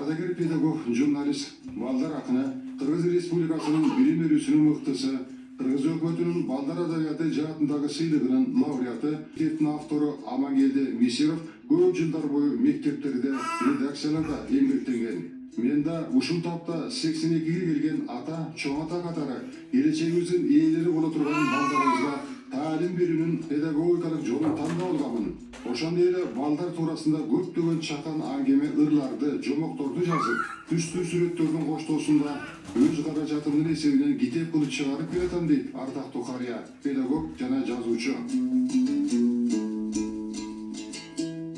Ардагер педагог, журналист, балдар акыны, Кыргыз Республикасынын билим берүүсүнүн мыктысы, Кыргыз өкмөтүнүн балдар адабияты жаатындагы сыйлыгынын лауреаты, китептин автору Амангелди Мисиров көп жылдар бою мектептерде, редакцияларда эмгектенген. Мен да ушул тапта 82-ге келген ата, чоң ата катары келечегибиздин ээлери боло турган балдарыбызга таалим берүүнүн педагогикалык жолун тандап алганмын. Ошондой эле балдар туурасында көптөгөн чакан аңгеме ырларды, жомокторду жазып, түстүү сүрөттөрдүн коштоосунда өз каражатымдын эсебинен китеп кылып чыгарып бератам дейт ардактуу карыя, педагог жана жазуучу.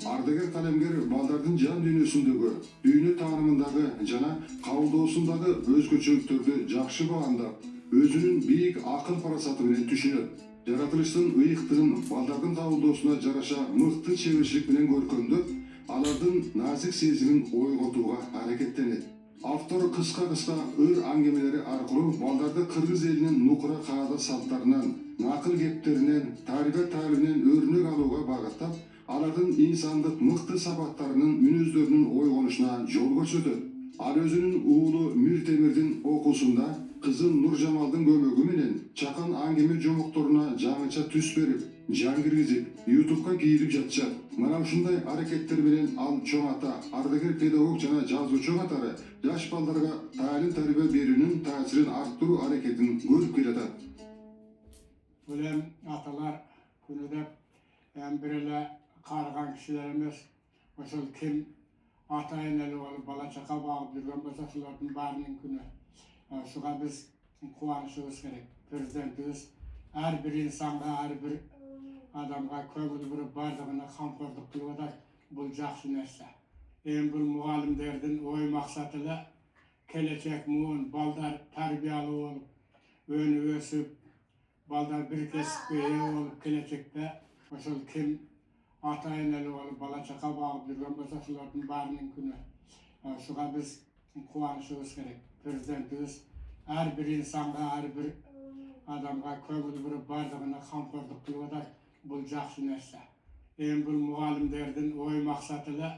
Ардагер калемгер балдардын жан дүйнөсүндөгү, дүйнө таанымындагы жана кабылдоосундагы өзгөчөлүктөрдү жакшы багандап, өзүнүн бийик акыл парасаты менен түшүнөт. Жаратылыштын ыйыктыгын балдардын кабылдоосуна жараша мыкты чеберчилик менен көркөмдөп, алардын назик сезимин ойготууга аракеттенет. Автор кыска-кыска ыр аңгемелери аркылуу балдарды кыргыз элинин нукура каада салттарынан, накыл кептеринен, тарбия таалиминен өрнөк алууга багыттап, алардын инсандык мыкты сабаттарынын мүнөздөрүнүн ойгонушуна жол көрсөтөт. Ал өзүнүн уулу Миртемирдин окуусунда кызы Нуржамалдын көмөгү менен чакан аңгеме жомокторуна жаңыча түс берип, жан киргизип, YouTube'га кийилип жатышат. Мына ушундай аракеттер менен ал чоң ата, ардагер педагог жана жазуучу катары жаш балдарга таалим тарбия берүүнүн таасирин арттыруу аракетин көрүп келатат. Бул аталар күнү деп бир эле карыган кишилер эмес, ошол ким ата энели болуп бала чака багып жүргөн болсо ошолордун баарынын күнү. Ушуга биз кубанышыбыз керек. Президентибиз ар бир инсанга, ар бир адамга көңүл буруп бардыгына камкордук кылып атат. Бул жакшы нерсе. Эми бул мугалимдердин ой максаты эле келечек муун балдар тарбиялуу болуп, өнүп өсүп, балдар бир кесипке ээ болуп келечекте ошол ким ата энели болуп бала чака багып жүргөн болсо ошолордун баарынын күнү. Ушуга биз кубанышыбыз керек. Президентибиз ар бир инсанга, ар бир адамга көңүл буруп бардыгына камкордук кылып атат. Бул жакшы нерсе. Эми бул мугалимдердин ой максаты эле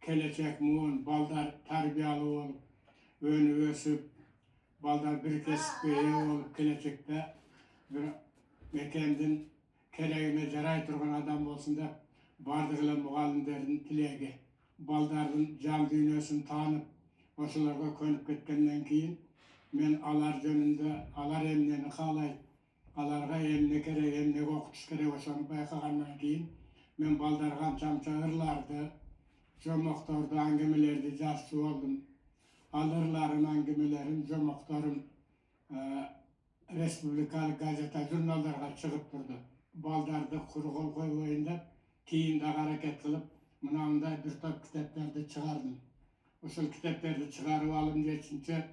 келечек муун балдар тарбиялуу болуп, өнүп өсүп, балдар бир кесипке ээ болуп келечекте бир мекендин керегине жарай турган адам болсун деп бардык эле мугалимдердин тилеги. Балдардын жан дүйнөсүн таанып, ошолорго көнүп кеткенден кийин мен алар жөнүндө алар эмнени каалайт, аларга эмне керек, эмнеге окутуш керек ошону байкагандан кийин мен балдарга анча ырларды, жомокторду, аңгемелерди жазчу болдум. Ал ырларым, аңгемелерим, жомокторум республикалык газета, журналдарга чыгып турду. Балдарды кургол койбойн деп, кийин дагы аракет кылып, мынандай бир топ китептерди чыгардым. Ошол китептерди чыгарып алым жетинче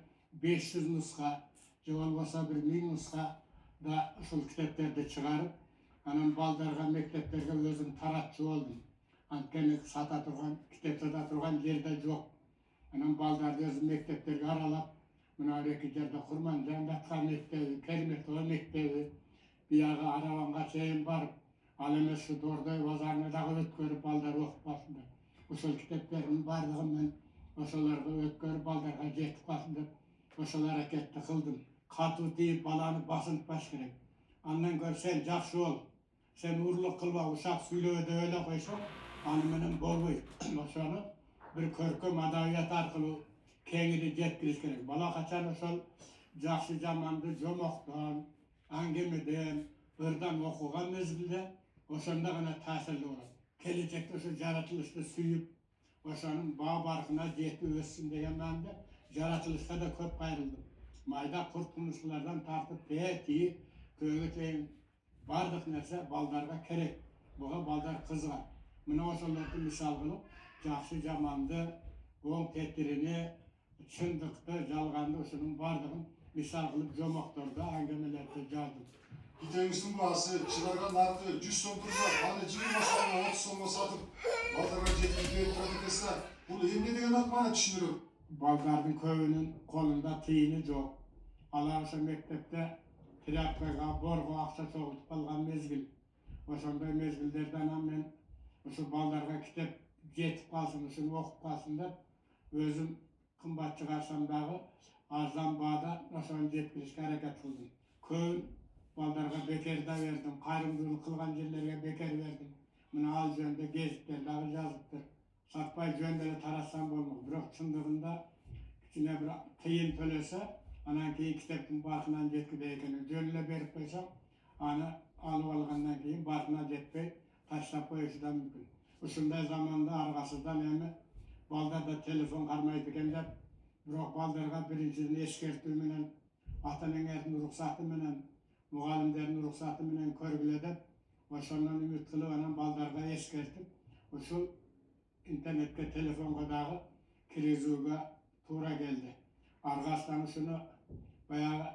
500 нуска, же болбосо 1000 нуска да ушул китептерди чыгарып, анан балдарга, мектептерге өзүм таратчу болдум. Анткени сата турган, китеп сата турган жерде жок. Анан балдарды өзүм мектептерге аралап, мына эки жерде Курманжан Датка мектеби, Керметова мектеби, биягы Арабанга чейин барып, ал эмес ушу Дордой базарына дагы өткөрүп балдар окуп калсын деп. Ошол китептердин бардыгын мен ошолорго өткөрүп балдарга жетип калсын деп ошол аракетти кылдым. Катуу тийип баланы басынтпаш керек. Андан көрө сен жакшы бол. Сен урлук кылба, ушак сүйлөбө деп эле койсоң, аны менен болбойт. Ошону бир көркөм адабият аркылуу кеңири жеткириш керек. Бала качан ошол жакшы жаманды жомоктон, аңгемеден, ырдан окуган мезгилде ошондо гана таасирлүү болот. Келечекте ошо жаратылышты сүйүп, ошонун баа баркына жетип өссүн деген маанда жаратылышка да көп кайрылдым. Майда курт кумушкулардан тартып тээ көөгө чейин бардык нерсе балдарга керек. Буга балдар кызыгат. Мына ошолорду мисал кылып, жакшы жаманды, оң кетирини, чындыкты, жалганды ошонун бардыгын мисал кылып жомокторду, аңгемелерди жаздым. Китебиңиздин баасы чыгарган наркы 100 сом турса, аны 20 сомго 30 сомго сатып, балдарга жеткирип берип турат экенсиз. Бул эмне деген акманы түшүнүрөт? Балдардын көбүнүн колунда тиини жок. Алар ошо мектепте тряпкага, борго акча чогултуп калган мезгил. Ошондой мезгилдерде анан мен ушу балдарга китеп жетип калсын, ушуну окуп калсын деп özüm kımbat çıkarsam dağı arzan bağda nasıl yetkilişke hareket kıldım. Köyün baldarga beker da verdim, kayrımdığını kılgan yerlerine beker verdim. Bunu al jönde gezipler, dağı yazıptır. Satpay jönleri tarassam bolmaz. Bırak çındığında içine bir kıyım tölese, anan keyin kitapın barkından jetkide ekeni. Jönle berip koysam, ana alıp algandan keyin barkına jetpey, taşlap koyusu da mümkün. Uşunday zamanda argasızdan emi baldarda telefon karmaydı dep, biroq baldarga birinciden eskertүү menen, ata-enäniň ruhsaty menen, mugallimleriň ruhsaty menen körgüledip, oşondan ümit kılıp anan baldarga eskertip, uşul internetke telefonga dagı kirgizүүge toora geldi. Argasdan şunu bayağı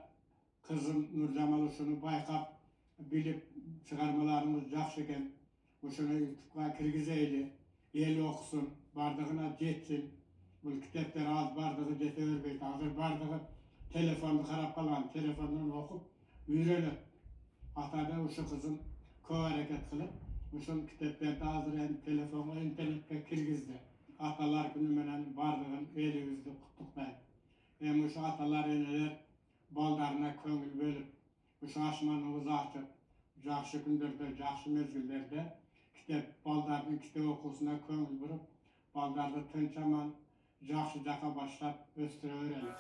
kızım Nurjamal şunu baykap bilip çıkarmalarımız jakşı eken, şunu YouTube'ga kirgizeyli, el okusun, bardığına jetsin. Bu kitaplar az bardığı jete berbeydi. Hazır bardığı telefonu karap kalan, telefondan okup öğrenip, atada uşu kızım köp hareket kılıp, uşun kitaplarda hazır telefonu internetke kirgizdi. Atalar günü menen bardığın elibizdi kutlukdayıp. Hem uşu atalar eneler baldarına köngül bölüp, uşu aşmanımızı açıp, jakşı günderde, jakşı mezgillerde kitap baldarın kitap okusuna köngül burup, baldarda tınçaman jakşı jaka başlap östüre öğrenip.